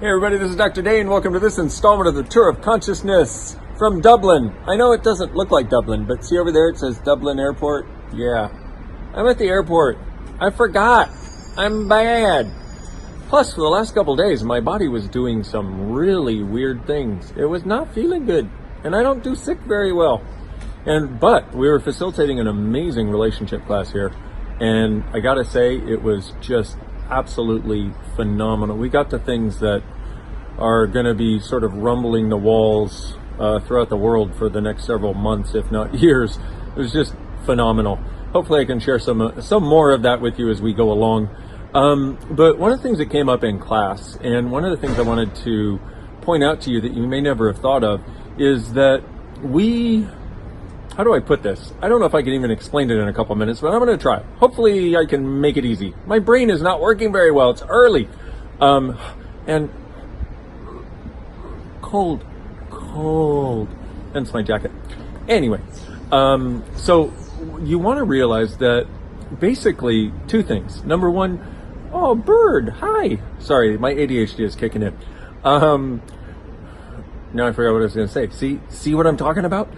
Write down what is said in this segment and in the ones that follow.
Hey everybody, this is Dr. Dain. Welcome to this installment of the Tour of Consciousness from Dublin. I know it doesn't look like Dublin, but see over there it says Dublin Airport? Yeah. I'm at the airport. I forgot. I'm bad. Plus, for the last couple days, my body was doing some really weird things. It was not feeling good, and I don't do sick very well. But we were facilitating an amazing relationship class here, and I gotta say, it was just absolutely phenomenal. We got to things that are going to be sort of rumbling the walls throughout the world for the next several months, if not years. It was just phenomenal. Hopefully I can share some more of that with you as we go along. But one of the things that came up in class, and one of the things I wanted to point out to you that you may never have thought of, is that how do I put this? I don't know if I can even explain it in a couple minutes, but I'm going to try. Hopefully I can make it easy. My brain is not working very well. It's early. And cold, hence my jacket. Anyway, so you want to realize that basically two things. Number one, oh, bird, hi. Sorry, my ADHD is kicking in. Now I forgot what I was going to say. See what I'm talking about?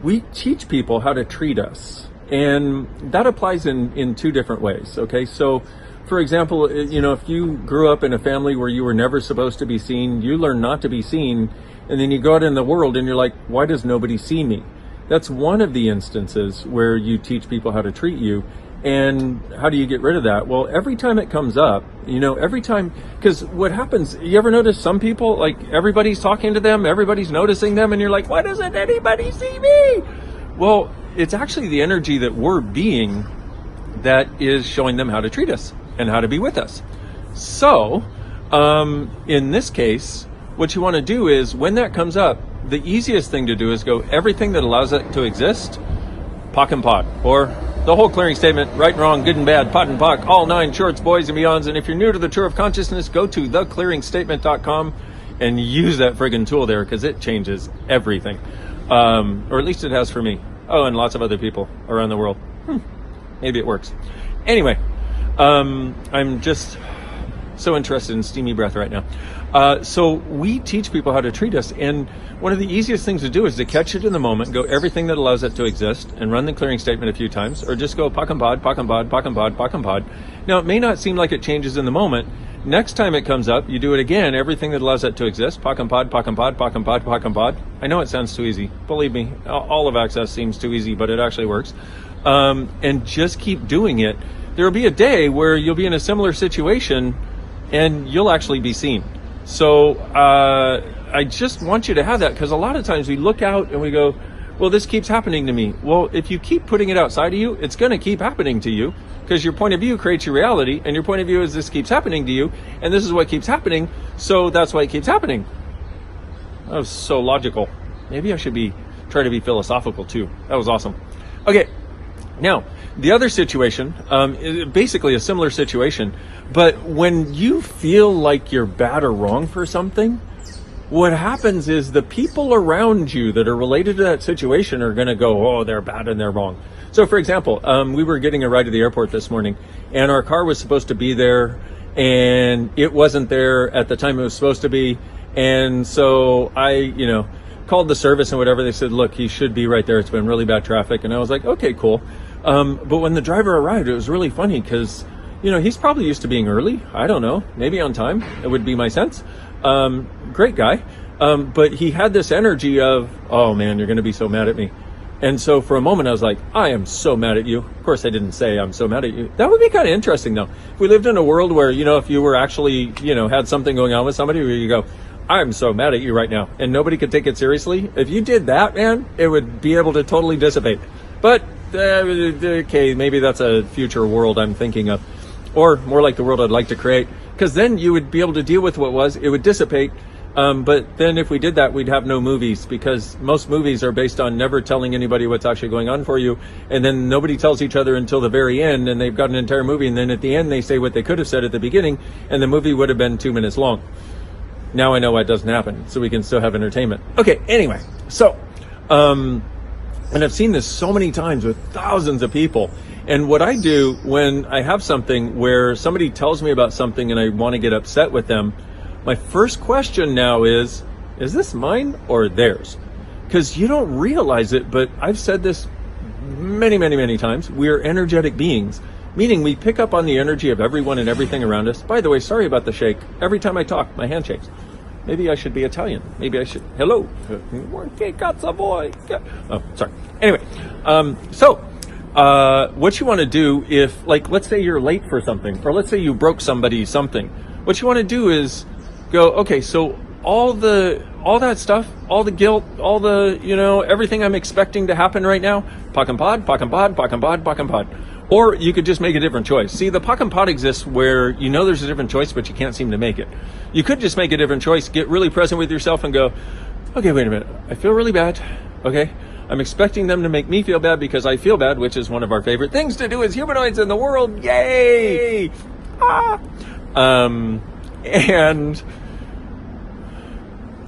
We teach people how to treat us, and that applies in two different ways. Okay, so for example, if you grew up in a family where you were never supposed to be seen, you learn not to be seen, and then you go out in the world and you're like, why does nobody see me? That's one of the instances where you teach people how to treat you. And how do you get rid of that? Well, every time it comes up, because what happens, you ever notice some people, like everybody's talking to them, everybody's noticing them, and you're like, why doesn't anybody see me? Well, it's actually the energy that we're being that is showing them how to treat us and how to be with us. So, in this case, what you want to do is, when that comes up, the easiest thing to do is go, everything that allows it to exist, pock and pot, or the whole clearing statement, right and wrong, good and bad, pot and pock, all nine shorts, boys and beyonds. And if you're new to the Tour of Consciousness, go to theclearingstatement.com and use that friggin' tool there, because it changes everything. Or at least it has for me. Oh, and lots of other people around the world. Maybe it works. Anyway, I'm just so interested in steamy breath right now. So we teach people how to treat us, and one of the easiest things to do is to catch it in the moment, go everything that allows it to exist, and run the clearing statement a few times, or just go pock and pod, pock and pod, pock and pod, pock and pod. Now, it may not seem like it changes in the moment. Next time it comes up, you do it again, everything that allows it to exist, pock and pod, pock and pod, pock and pod, pock and pod. I know it sounds too easy. Believe me, all of Access seems too easy, but it actually works. And just keep doing it. There will be a day where you'll be in a similar situation and you'll actually be seen. So I just want you to have that, because a lot of times we look out and we go, well, this keeps happening to me. Well, if you keep putting it outside of you, it's going to keep happening to you, because your point of view creates your reality, and your point of view is this keeps happening to you, and this is what keeps happening, so that's why it keeps happening. That was so logical. Maybe I should try to be philosophical too. That was awesome. Okay. Now, the other situation is basically a similar situation, but when you feel like you're bad or wrong for something, what happens is the people around you that are related to that situation are going to go, oh, they're bad and they're wrong. So, for example, we were getting a ride to the airport this morning, and our car was supposed to be there, and it wasn't there at the time it was supposed to be, and so I, called the service and whatever. They said, look, he should be right there. It's been really bad traffic. And I was like, okay, cool. But when the driver arrived, it was really funny because, he's probably used to being early. I don't know, maybe on time. It would be my sense. Great guy. But he had this energy of, oh man, you're going to be so mad at me. And so for a moment I was like, I am so mad at you. Of course I didn't say I'm so mad at you. That would be kind of interesting though. If we lived in a world where, if you were actually, had something going on with somebody where you go, I'm so mad at you right now, and nobody could take it seriously. If you did that, man, it would be able to totally dissipate. But, okay, maybe that's a future world I'm thinking of, or more like the world I'd like to create, because then you would be able to deal with what was, it would dissipate. But then if we did that, we'd have no movies, because most movies are based on never telling anybody what's actually going on for you, and then nobody tells each other until the very end, and they've got an entire movie, and then at the end they say what they could have said at the beginning, and the movie would have been 2 minutes long. Now I know why it doesn't happen, so we can still have entertainment. Okay, anyway, so, and I've seen this so many times with thousands of people, and what I do when I have something where somebody tells me about something and I want to get upset with them, My first question now is this mine or theirs? Because you don't realize it, but I've said this many, many, many times. We're energetic beings, meaning we pick up on the energy of everyone and everything around us. By the way, sorry about the shake. Every time I talk, my hand shakes. Maybe I should be Italian. Maybe I should. Hello. Che cazzo vuoi? Oh, sorry. Anyway, what you want to do if, like, let's say you're late for something, or let's say you broke somebody something. What you want to do is go, okay, so all that stuff, all the guilt, all the, everything I'm expecting to happen right now, pak and pod, pak and pod, pak and pod, pak and pod. Or you could just make a different choice. See, the pak and pod exists where there's a different choice, but you can't seem to make it. You could just make a different choice, get really present with yourself and go, okay, wait a minute. I feel really bad. Okay. I'm expecting them to make me feel bad because I feel bad, which is one of our favorite things to do as humanoids in the world. Yay! And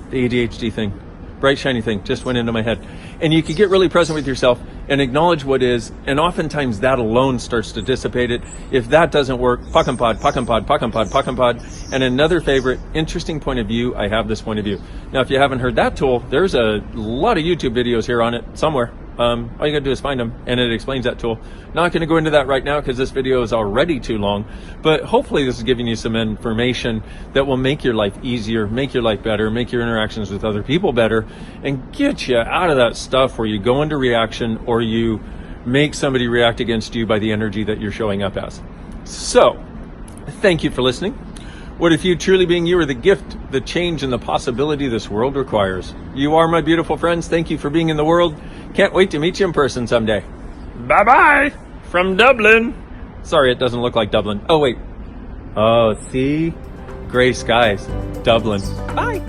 the ADHD thing, bright shiny thing, just went into my head. And you can get really present with yourself and acknowledge what is, and oftentimes that alone starts to dissipate it. If that doesn't work, pak and pod, pak and pod, pak and pod, pak and pod. And another favorite, interesting point of view, I have this point of view. Now, if you haven't heard that tool, there's a lot of YouTube videos here on it somewhere. All you gotta do is find them, and it explains that tool. Not gonna go into that right now because this video is already too long, but hopefully this is giving you some information that will make your life easier, make your life better, make your interactions with other people better, and get you out of that stuff where you go into reaction or you make somebody react against you by the energy that you're showing up as. So, thank you for listening. What if you truly being you are the gift, the change, and the possibility this world requires? You are my beautiful friends. Thank you for being in the world. Can't wait to meet you in person someday. Bye-bye from Dublin. Sorry, it doesn't look like Dublin. Oh, wait. Oh, see? Gray skies. Dublin. Bye.